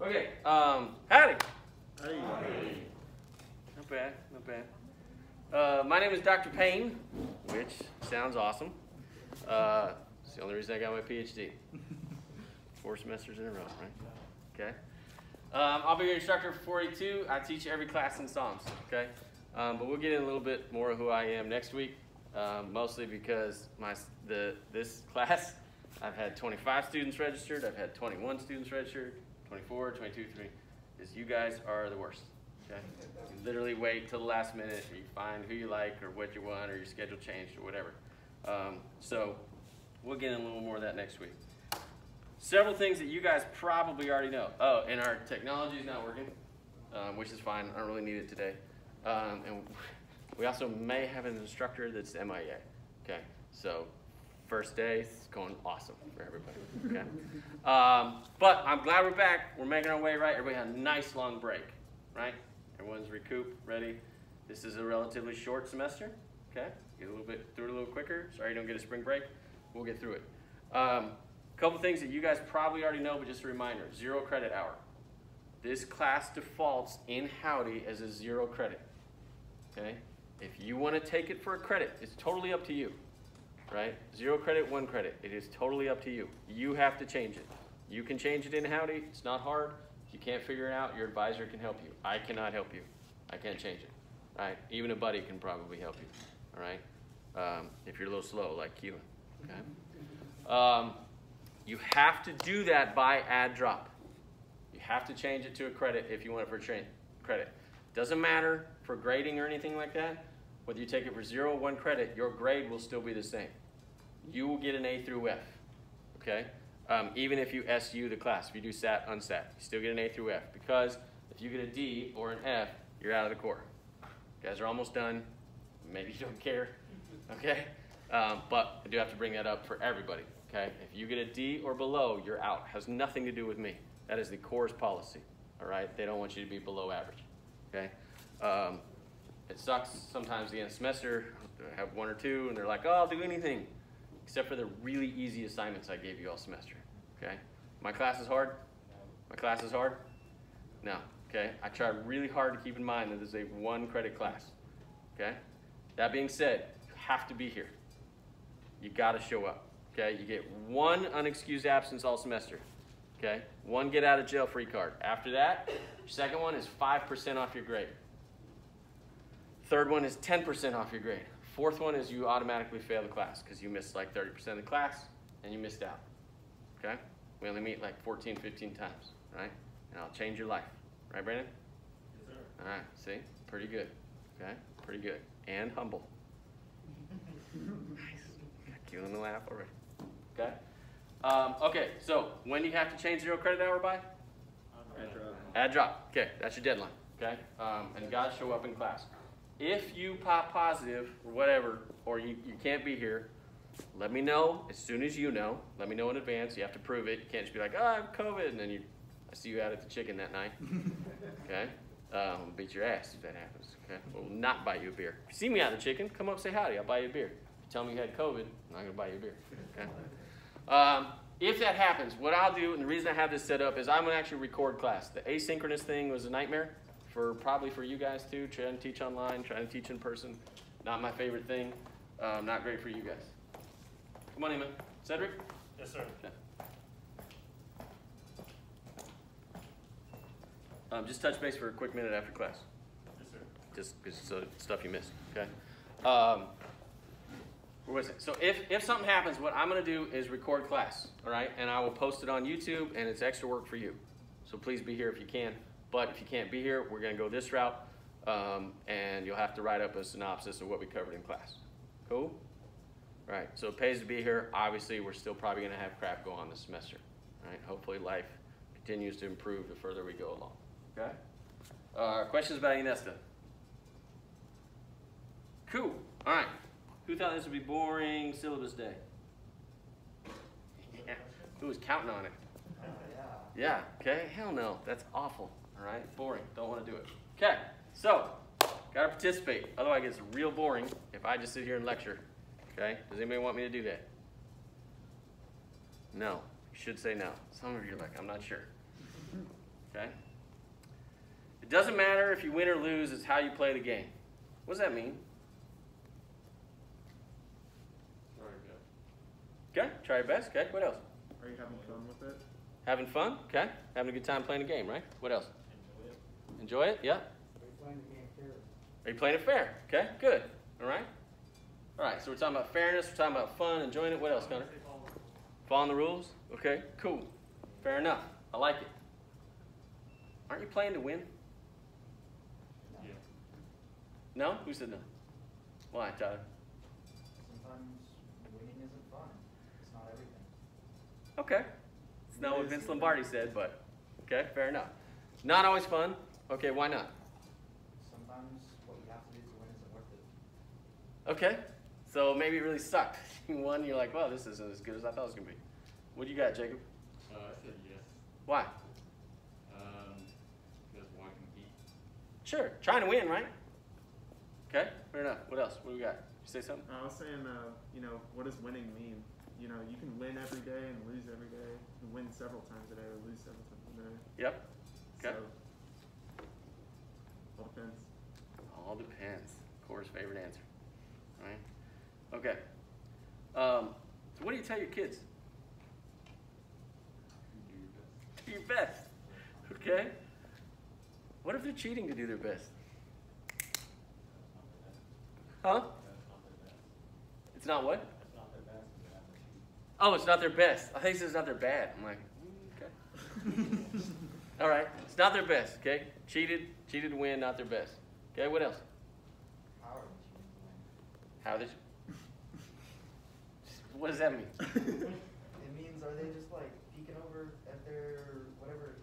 Okay, howdy. Hey. Not bad, not bad. My name is Dr. Payne, which sounds awesome. It's the only reason I got my PhD. 4 semesters in a row, right? Okay. I'll be your instructor for 42. I teach every class in SOMS, okay? But we'll get in a little bit more of who I am next week, mostly because this class, I've had 25 students registered, I've had 21 students registered, 24, 22, 3, is you guys are the worst, okay? You literally wait till the last minute, or you find who you like, or what you want, or your schedule changed, or whatever. So we'll get in a little more of that next week. Several things that you guys probably already know. Oh, and our technology is not working, which is fine. I don't really need it today. And we also may have an instructor that's MIA. Okay, so first day is going awesome for everybody. Okay, but I'm glad we're back. We're making our way right. Everybody had a nice long break, right? Everyone's recouped, ready. This is a relatively short semester. Okay, get a little bit through it a little quicker. Sorry you don't get a spring break. We'll get through it. Couple things that you guys probably already know, but just a reminder, 0 credit hour. This class defaults in Howdy as a 0 credit, okay? If you want to take it for a credit, it's totally up to you, right? 0 credit, 1 credit, it is totally up to you. You have to change it. You can change it in Howdy, it's not hard. If you can't figure it out, your advisor can help you. I cannot help you. I can't change it, right? Even a buddy can probably help you, all right? If you're a little slow, like Keelan, okay? You have to do that by add drop. You have to change it to a credit if you want it for credit. Doesn't matter for grading or anything like that. Whether you take it for 0 or 1 credit, your grade will still be the same. You will get an A through F, okay? Even if you SU the class, if you do SAT, unsat, you still get an A through F, because if you get a D or an F, you're out of the core. You guys are almost done. Maybe you don't care, okay? But I do have to bring that up for everybody. Okay, if you get a D or below, you're out. It has nothing to do with me. That is the core's policy, all right? They don't want you to be below average, okay? It sucks sometimes the end of the semester, I have 1 or 2, and they're like, oh, I'll do anything, except for the really easy assignments I gave you all semester, okay? My class is hard? My class is hard? No, okay? I try really hard to keep in mind that this is a 1 credit class, okay? That being said, you have to be here. You gotta show up. Okay, you get 1 unexcused absence all semester. Okay, 1 get out of jail free card. After that, your second one is 5% off your grade. Third one is 10% off your grade. Fourth one is you automatically fail the class because you missed like 30% of the class and you missed out. Okay, we only meet like 14, 15 times, right? And I'll change your life. Right, Brandon? Yes, sir. All right, see? Pretty good. Okay, pretty good. And humble. Nice. Got you in the laugh already. Okay. Okay, so when do you have to change 0 credit hour by? Add drop. Okay, that's your deadline. Okay, and you got to show up in class. If you pop positive or whatever, or you can't be here, let me know as soon as you know. Let me know in advance. You have to prove it. You can't just be like, oh, I have COVID, and then I see you out at the chicken that night. Okay, beat your ass if that happens. Okay, we'll not buy you a beer. If you see me out at the chicken, come up and say howdy. I'll buy you a beer. If you tell me you had COVID, I'm not gonna buy you a beer. Okay. If that happens, what I'll do, and the reason I have this set up is I'm going to actually record class. The asynchronous thing was a nightmare, probably for you guys too, trying to teach online, trying to teach in person. Not my favorite thing. Not great for you guys. Come on in, man. Cedric? Yes, sir. Okay. Just touch base for a quick minute after class. Yes, sir. Just because stuff you missed, okay? So if something happens, what I'm going to do is record class, all right? And I will post it on YouTube, and it's extra work for you. So please be here if you can. But if you can't be here, we're going to go this route, and you'll have to write up a synopsis of what we covered in class. Cool? All right, so it pays to be here. Obviously, we're still probably going to have crap go on this semester. All right? Hopefully life continues to improve the further we go along. Okay? Questions about Inesta? Cool. All right. Who thought this would be boring syllabus day? Yeah. Who was counting on it? Yeah, okay, hell no, that's awful, all right? Boring, don't want to do it. Okay, so, gotta participate, otherwise it gets real boring if I just sit here and lecture, okay? Does anybody want me to do that? No. You should say no. Some of you are like, I'm not sure. Okay? It doesn't matter if you win or lose, it's how you play the game. What does that mean? Okay, try your best. Okay, what else? Are you having fun with it? Having fun? Okay. Having a good time playing the game, right? What else? Enjoy it? Yeah. Are you playing the game fair? Are you playing it fair? Okay, good. All right. All right, so we're talking about fairness, we're talking about fun, enjoying it. What else, Connor? Following the rules? Okay, cool. Fair enough. I like it. Aren't you playing to win? Yeah. No? Who said no? Why, Tyler? Sometimes winning isn't fun. It's not everything. Okay. It's not what Vince Lombardi said, but okay, fair enough. Not always fun. Okay, why not? Sometimes what you have to do to win isn't worth it. Okay. So maybe it really sucked. You won, you're like, well, this isn't as good as I thought it was going to be. What do you got, Jacob? I said yes. Why? Because why compete? Sure. Trying to win, right? Okay, fair enough. What else? What do we got? You say something? I was saying, what does winning mean? You know, you can win every day and lose every day. You can win several times a day or lose several times a day. Yep. Okay. So, all depends. All depends. Core's favorite answer. All right. Okay. So what do you tell your kids? Do your best. Do your best. Okay. What if they're cheating to do their best? Huh? It's not what? That's not their best. They're not their cheat. Oh, it's not their best. I think it's not their bad. I'm like, okay. All right. It's not their best. Okay. Cheated to win, not their best. Okay. What else? How are you choosing to win? How they? What does that mean? It means, are they just like peeking over at their whatever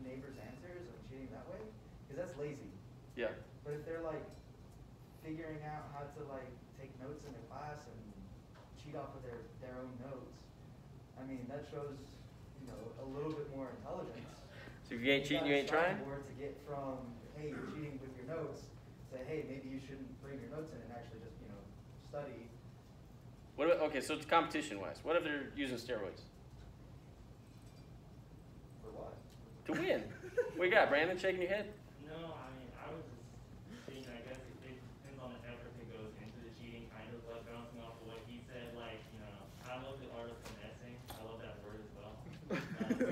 neighbor's answers and cheating that way? Because that's lazy. Yeah. But if they're like figuring out how to like take notes in their class and cheat off of their own notes, I mean that shows a little bit more intelligence. So if you ain't cheating, you ain't trying? Or to get from, hey, you're cheating with your notes, to hey, maybe you shouldn't bring your notes in and actually just study. What about, okay, so it's competition-wise. What if they're using steroids? For what? To win. What you got, Brandon, shaking your head? No, I mean, I was just thinking, I guess it depends on the effort that goes into the cheating, kind of like bouncing off of what he said, like, I love the art of finessing. I love that word as well. So,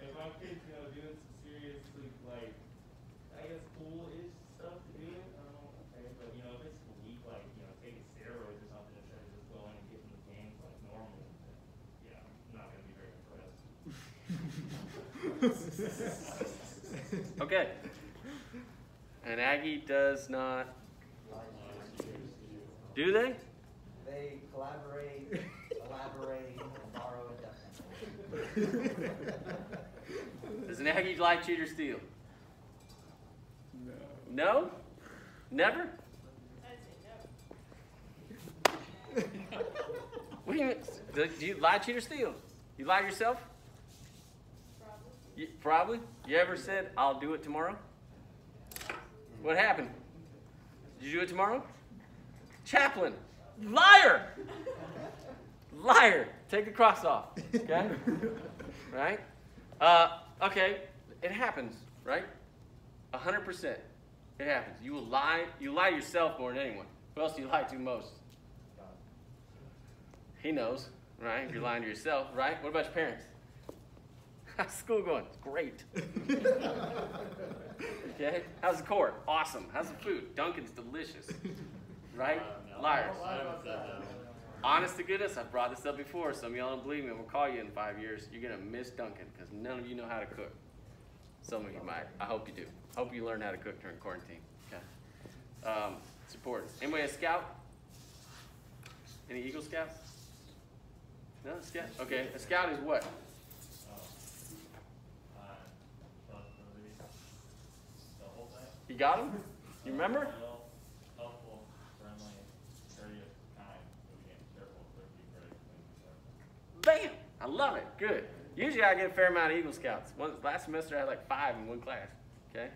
if my kid's, doing some serious, like, I guess cool-ish stuff to do it, I don't know, okay, but, if it's weak, like, taking steroids or something instead of just going and getting the games like normal, then, yeah, I'm not going to be very impressed. Okay. An Aggie does not. Do they? They collaborate, elaborate, and borrow indefinitely. Does an Aggie lie, cheat, or steal? No. No? Never? What do you mean? Do you lie, cheat, or steal? You lie to yourself? Probably. You ever said, I'll do it tomorrow? What happened? Did you do it tomorrow? Chaplain. Liar! Liar. Take the cross off. Okay? Right? Okay. It happens, right? 100%. It happens. You will lie. You lie to yourself more than anyone. Who else do you lie to most? He knows, right? If you're lying to yourself, right? What about your parents? How's school going? It's great. Okay? How's the court? Awesome. How's the food? Dunkin's delicious. Right? No. Liars. I haven't said that. Honest to goodness, I've brought this up before. Some of y'all don't believe me. We'll call you in 5 years. You're going to miss Dunkin' because none of you know how to cook. Some of you might. I hope you do. Hope you learn how to cook during quarantine. Okay. It's important. Anybody a scout? Any Eagle Scouts? No, a scout? Okay. A scout is what? The whole thing. You got him? You remember? Well, helpful, friendly, courteous, kind, obedient, careful, thrifty, brave, Bam! I love it. Good. Usually I get a fair amount of Eagle Scouts. Last semester I had like 5 in one class. Okay?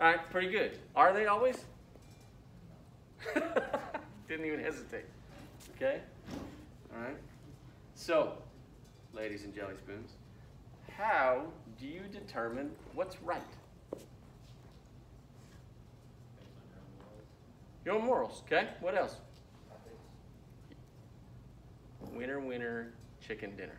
All right, pretty good. Are they always? Didn't even hesitate. Okay? All right. So, ladies and jelly spoons, how do you determine what's right? Your own morals, okay? What else? Ethics. Winner, winner, chicken dinner.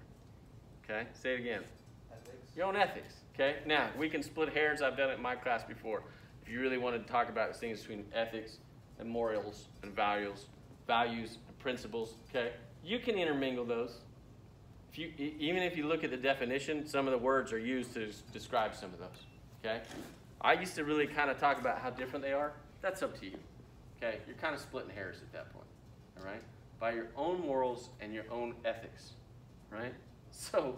Okay? Say it again. Ethics. Your own ethics, okay? Now, we can split hairs. I've done it in my class before. If you really wanted to talk about the things between ethics and morals and values and principles, okay? You can intermingle those. Even if you look at the definition, some of the words are used to describe some of those, okay? I used to really kind of talk about how different they are. That's up to you, okay? You're kind of splitting hairs at that point, all right? By your own morals and your own ethics, right? So,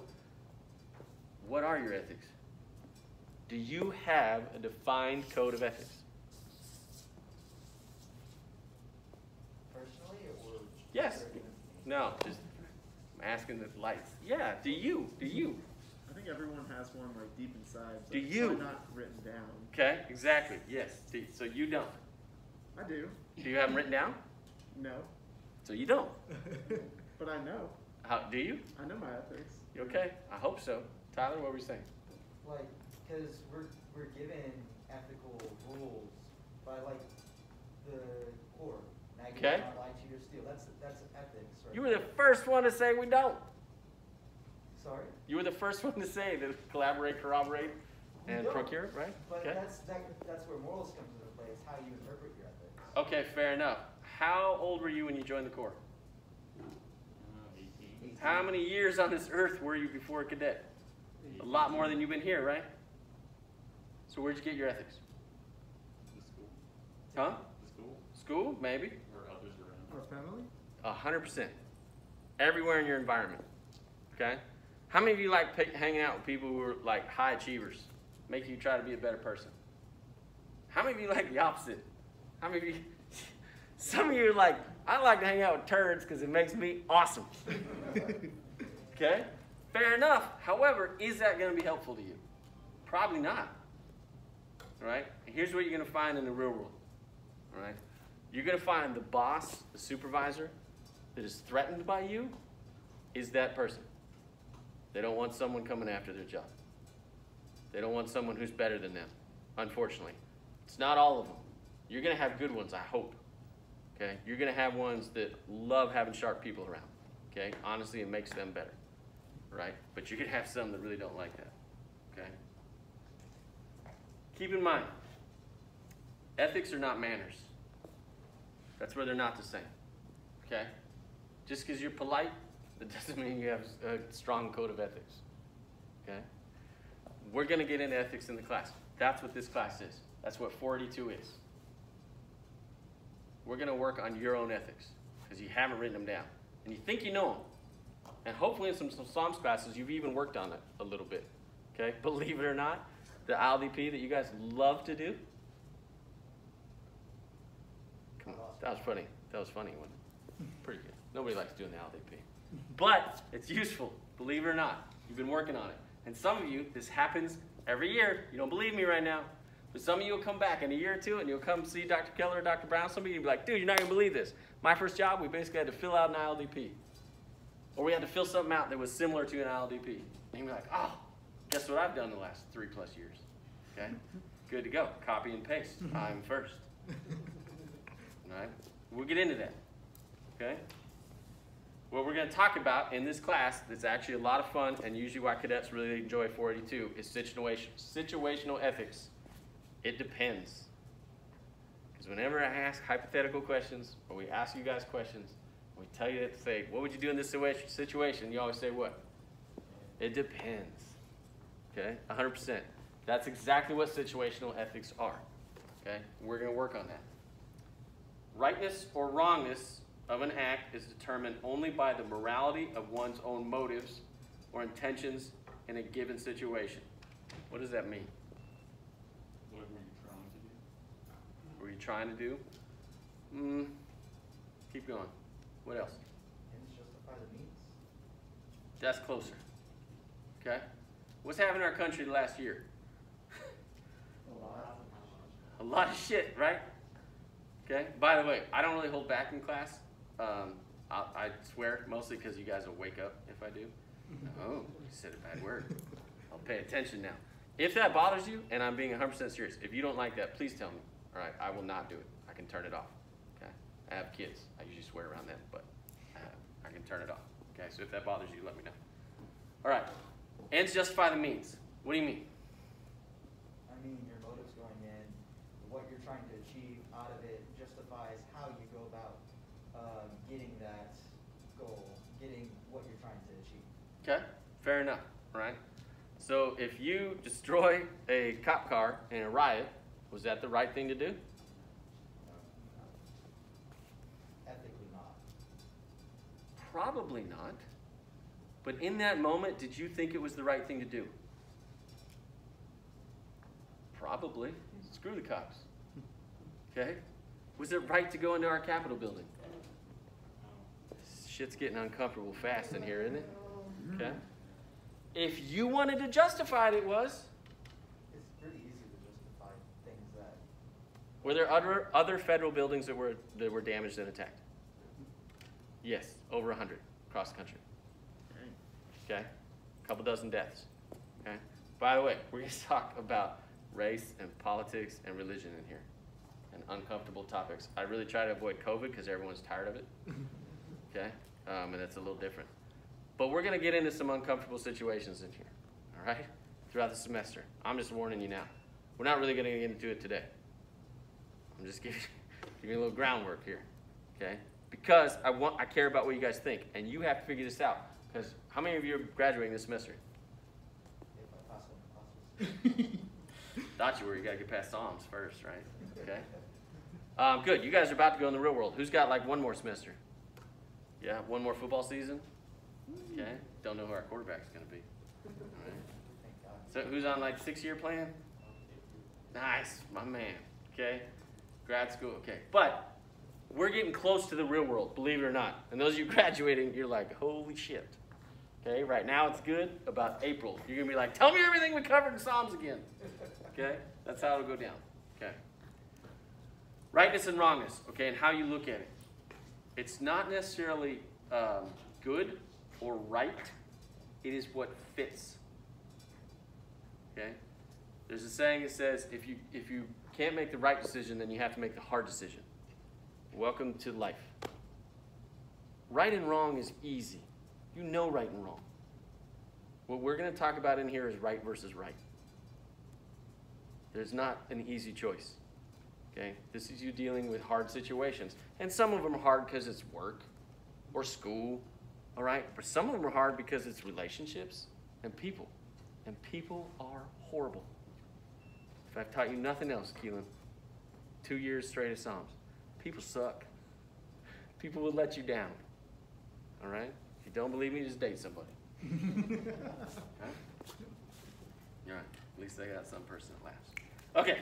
what are your ethics? Do you have a defined code of ethics? Personally, or Yes. No, just I'm asking the lights. Yeah, do you? I think everyone has one like deep inside. So Do it's you? probably not written down. Okay, exactly. Yes. So you don't. I do. Do you have them written down? No. So you don't. But I know. How do you? I know my ethics. You okay? I hope so. Tyler, what were you saying? like, because we're given ethical rules by like the core. Now you Okay. not lie, cheat, or steal. That's ethics. Right? You were the first one to say we don't. Sorry. You were the first one to say that collaborate, corroborate, We and don't. procure, right? But Okay. that's where morals comes into play. It's how you interpret your ethics. Okay, fair enough. How old were you when you joined the Corps? 18. How many years on this earth were you before cadet? A lot more than you've been here, right? So where'd you get your ethics? The school. Huh? The school. School, maybe? Or others around. Our family? 100%. Everywhere in your environment. Okay? How many of you like hanging out with people who are like high achievers? Make you try to be a better person? How many of you like the opposite? How many of you? Some of you are like, I like to hang out with turds because it makes me awesome. Okay? Fair enough. However, is that going to be helpful to you? Probably not. All right? And here's what you're going to find in the real world. All right? You're going to find the boss, the supervisor that is threatened by you is that person. They don't want someone coming after their job. They don't want someone who's better than them, unfortunately. It's not all of them. You're going to have good ones, I hope. Okay? You're going to have ones that love having sharp people around. Okay? Honestly, it makes them better. Right? But you're going to have some that really don't like that. Okay? Keep in mind, ethics are not manners. That's where they're not the same. Okay? Just because you're polite, that doesn't mean you have a strong code of ethics. Okay? We're going to get into ethics in the class. That's what this class is. That's what 482 is. We're going to work on your own ethics because you haven't written them down. And you think you know them. And hopefully in some SOMS classes, you've even worked on it a little bit. Okay? Believe it or not, the ILDP that you guys love to do. Come on, that was funny. That was funny one. Pretty good. Nobody likes doing the ILDP. But it's useful, believe it or not. You've been working on it. And some of you, this happens every year. You don't believe me right now. But some of you will come back in a year or two and you'll come see Dr. Keller or Dr. Brown. Some of you will be like, dude, you're not going to believe this. My first job, we basically had to fill out an ILDP. Or we had to fill something out that was similar to an ILDP. And you'll be like, oh, guess what I've done the last 3+ years? Okay? Good to go. Copy and paste. I'm first. All right? We'll get into that. Okay? What we're going to talk about in this class that's actually a lot of fun and usually why cadets really enjoy 482 is situational ethics. It depends. Because whenever I ask hypothetical questions or we ask you guys questions, we tell you to say, what would you do in this situation? You always say what? It depends. Okay? 100%. That's exactly what situational ethics are. Okay? We're going to work on that. Rightness or wrongness of an act is determined only by the morality of one's own motives or intentions in a given situation. What does that mean? What were you trying to do? What were you trying to do? Keep going. What else? Ends justify the means. That's closer. Okay? What's happened in our country the last year? A lot of shit, right? Okay? By the way, I don't really hold back in class. I swear, mostly because you guys will wake up if I do. Oh, you said a bad word. I'll pay attention now. If that bothers you, and I'm being 100% serious, if you don't like that, please tell me. All right, I will not do it. I can turn it off. Okay, I have kids. I usually swear around them, but I can turn it off. Okay, so if that bothers you, let me know. All right, ends justify the means. What do you mean? I mean, your motives going in, what you're trying to achieve out of it justifies how you go about getting that goal, getting what you're trying to achieve. Okay, fair enough, all right? So if you destroy a cop car in a riot, was that the right thing to do? Ethically not. Probably not. But in that moment, did you think it was the right thing to do? Probably. Screw the cops. Okay? Was it right to go into our Capitol building? Shit's getting uncomfortable fast in here, isn't it? Okay? If you wanted to justify it, it was. It's pretty easy to justify things that. Were there other federal buildings that were damaged and attacked? Yes, over 100 across the country. Okay? A couple dozen deaths. Okay? By the way, we're going to talk about race and politics and religion in here and uncomfortable topics. I really try to avoid COVID because everyone's tired of it. Okay? And it's a little different. But we're going to get into some uncomfortable situations in here, all right, throughout the semester. I'm just warning you now. We're not really going to get into it today. I'm just giving you a little groundwork here, okay? Because I care about what you guys think, and you have to figure this out. Because how many of you are graduating this semester? If I pass on the classes. Thought you were. You got to get past SOMS first, right? Okay. Good. You guys are about to go in the real world. Who's got like one more semester? Yeah, one more football season? Okay. Don't know who our quarterback's going to be. All right. Thank God. So who's on like 6-year plan? Nice, my man. Okay. Grad school. Okay. But we're getting close to the real world, believe it or not. And those of you graduating, you're like, holy shit. Okay. Right now it's good. About April, you're going to be like, tell me everything we covered in Psalms again. Okay. That's how it'll go down. Okay. Rightness and wrongness. Okay. And how you look at it. It's not necessarily good or right. It is what fits. Okay? There's a saying that says if you can't make the right decision, then you have to make the hard decision. Welcome to life. Right and wrong is easy. You know right and wrong. What we're going to talk about in here is right versus right. There's not an easy choice. Okay? This is you dealing with hard situations. And some of them are hard because it's work or school. All right? But some of them are hard because it's relationships and people. And people are horrible. If I've taught you nothing else, Keelan, 2 years straight of Psalms, people suck. People will let you down. All right? If you don't believe me, just date somebody. Okay? All right. At least they got some person that laughs. Okay.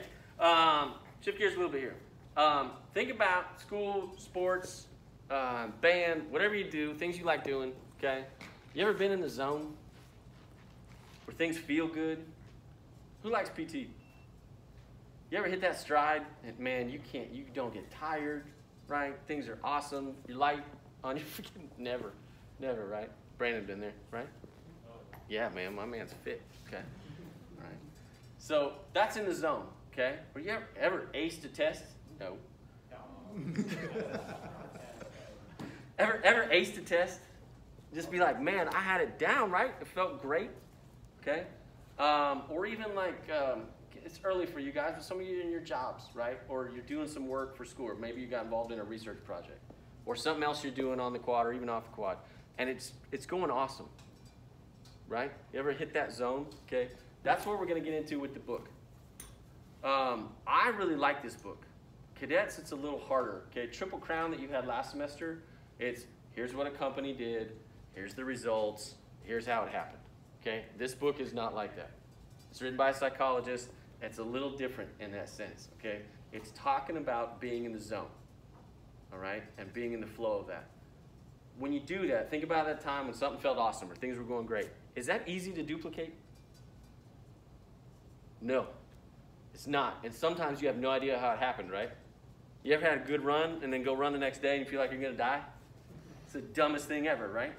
Shift gears a little bit here. Think about school, sports, band, whatever you do, things you like doing, okay? You ever been in the zone where things feel good? Who likes PT? You ever hit that stride and man, you don't get tired, right? Things are awesome. You're light on your freaking, never, right? Brandon been there, right? Yeah, man, my man's fit, okay? All right. So that's in the zone, okay? Were you ever aced a test? No. Ever aced a test? Just be like, man, I had it down, right? It felt great, okay? Or even like, it's early for you guys, but some of you are in your jobs, right? Or you're doing some work for school, or maybe you got involved in a research project, or something else you're doing on the quad, or even off the quad, and it's going awesome, right? You ever hit that zone? Okay, that's what we're going to get into with the book. I really like this book. Cadets, it's a little harder. Okay, Triple Crown that you had last semester, it's here's what a company did, here's the results, here's how it happened. Okay, this book is not like that. It's written by a psychologist. It's a little different in that sense. Okay, it's talking about being in the zone, all right, and being in the flow of that. When you do that, think about that time when something felt awesome or things were going great. Is that easy to duplicate? No, it's not. And sometimes you have no idea how it happened, right? You ever had a good run and then go run the next day and you feel like you're going to die? It's the dumbest thing ever, right?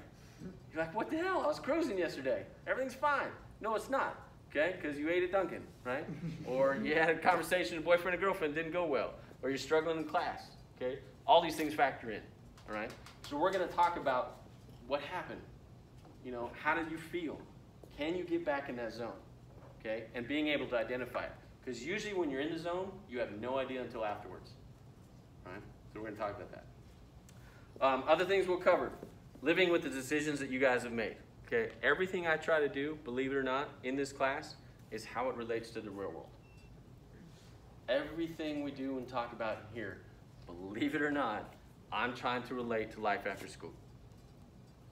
You're like, what the hell? I was cruising yesterday. Everything's fine. No, it's not. Okay? Because you ate at Dunkin', right? Or you had a conversation with a boyfriend or girlfriend, didn't go well. Or you're struggling in class. Okay? All these things factor in. All right? So we're going to talk about what happened. You know, how did you feel? Can you get back in that zone? Okay? And being able to identify it. Because usually when you're in the zone, you have no idea until afterwards. All right? So we're going to talk about that. Other things we'll cover. Living with the decisions that you guys have made. Okay? Everything I try to do, believe it or not, in this class is how it relates to the real world. Everything we do and talk about here, believe it or not, I'm trying to relate to life after school.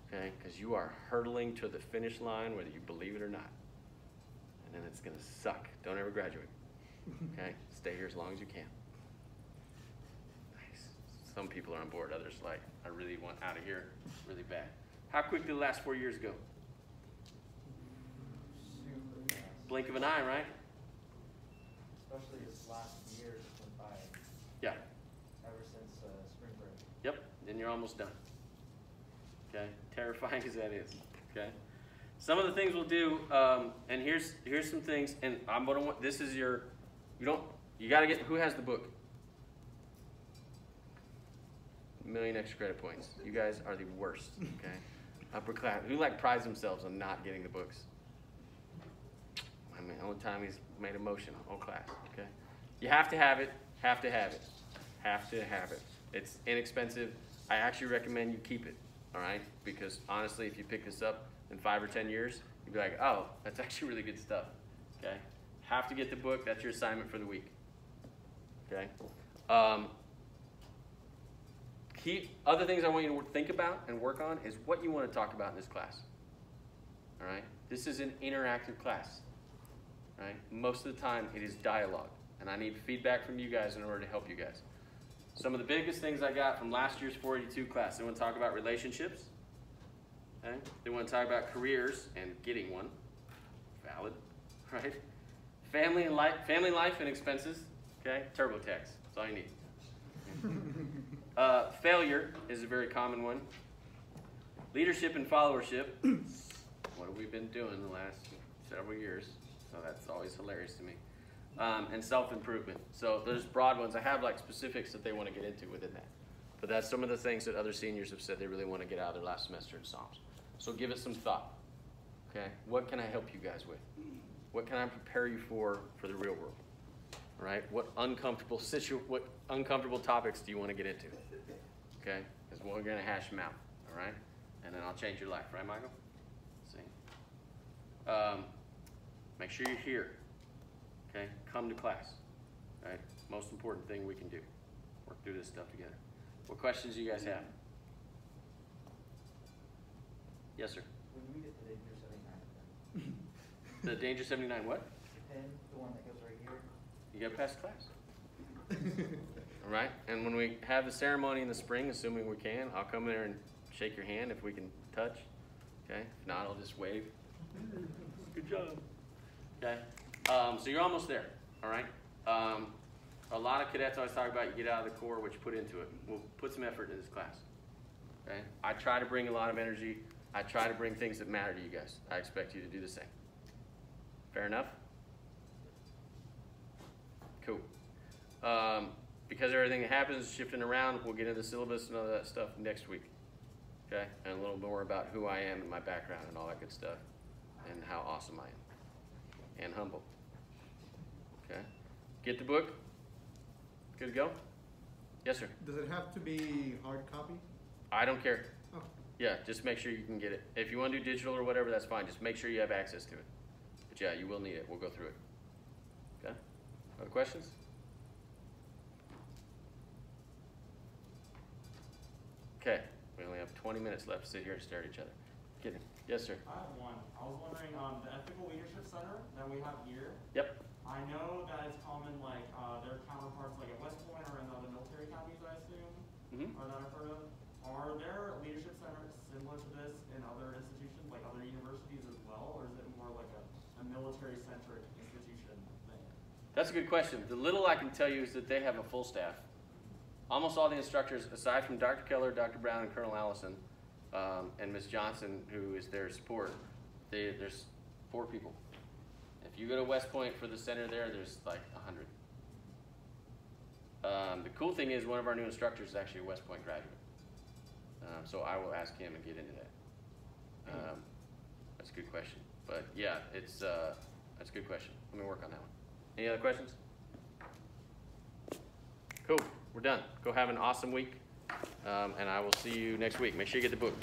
Okay? Because you are hurtling to the finish line whether you believe it or not. And then it's going to suck. Don't ever graduate. Okay? Stay here as long as you can. Nice. Some people are on board. Others like, I really want out of here really bad. How quick did the last 4 years go? Super fast. Blink of an eye, right? Especially this last year just went by. Yeah. Ever since spring break. Yep. Then you're almost done. Okay? Terrifying as that is. Okay? Some of the things we'll do, and here's some things, and I'm gonna want, this is your, you gotta get, who has the book? 1 million extra credit points. You guys are the worst, okay? Upper class, who like prides themselves on not getting the books? I mean, the only time he's made a motion, whole class, okay? You have to have it, have to have it, have to have it. It's inexpensive. I actually recommend you keep it, all right? Because honestly, if you pick this up in 5 or 10 years, you'd be like, oh, that's actually really good stuff, okay? Have to get the book, that's your assignment for the week, okay? Other things I want you to think about and work on is what you want to talk about in this class. All right? This is an interactive class. Right? Most of the time it is dialogue. And I need feedback from you guys in order to help you guys. Some of the biggest things I got from last year's 482 class, they want to talk about relationships. Okay? They want to talk about careers and getting one. Valid. Right? Family life and expenses. Okay? TurboTax. That's all you need. Failure is a very common one. Leadership and followership. What have we been doing the last several years? So that's always hilarious to me. And self-improvement. So there's broad ones. I have like specifics that they want to get into within that. But that's some of the things that other seniors have said they really want to get out of their last semester in SOMS. So give it some thought. Okay? What can I help you guys with? What can I prepare you for the real world? Right? What uncomfortable topics do you want to get into? Okay? Because we're going to hash them out. All right? And then I'll change your life. Right, Michael? See? Make sure you're here. Okay? Come to class. Right? Most important thing we can do. Work through this stuff together. What questions do you guys have? Yes, sir. When we get the Danger 79 then? The Danger 79 what? The pin, the one that goes right here. You got to pass class. All right? And when we have the ceremony in the spring, assuming we can, I'll come there and shake your hand if we can touch. Okay? If not, I'll just wave. Good job. Okay? So you're almost there. All right? A lot of cadets always talk about you get out of the core, what you put into it. We'll put some effort into this class. Okay? I try to bring a lot of energy. I try to bring things that matter to you guys. I expect you to do the same. Fair enough? Cool. Because everything that happens is shifting around, we'll get into the syllabus and all that stuff next week. Okay? And a little more about who I am and my background and all that good stuff. And how awesome I am. And humble. Okay? Get the book. Good to go? Yes, sir. Does it have to be hard copy? I don't care. Oh. Yeah, just make sure you can get it. If you want to do digital or whatever, that's fine. Just make sure you have access to it. But yeah, you will need it. We'll go through it. Okay? Other questions? Okay. We only have 20 minutes left to sit here and stare at each other. Kidding. Yes, sir. I have one. I was wondering, the Ethical Leadership Center that we have here. Yep. I know that it's common, like, their counterparts, like at West Point or in other military academies, I assume, or that I've heard of. Are there leadership centers similar to this in other institutions, like other universities as well, or is it more like a military-centric institution thing? That's a good question. The little I can tell you is that they have a full staff. Almost all the instructors, aside from Dr. Keller, Dr. Brown, and Colonel Allison, and Miss Johnson, who is their support. There's 4 people. If you go to West Point for the center there's like 100. The cool thing is one of our new instructors is actually a West Point graduate. So I will ask him and get into that. That's a good question. But yeah, that's a good question. Let me work on that one. Any other questions? Cool. We're done. Go have an awesome week. And I will see you next week. Make sure you get the book.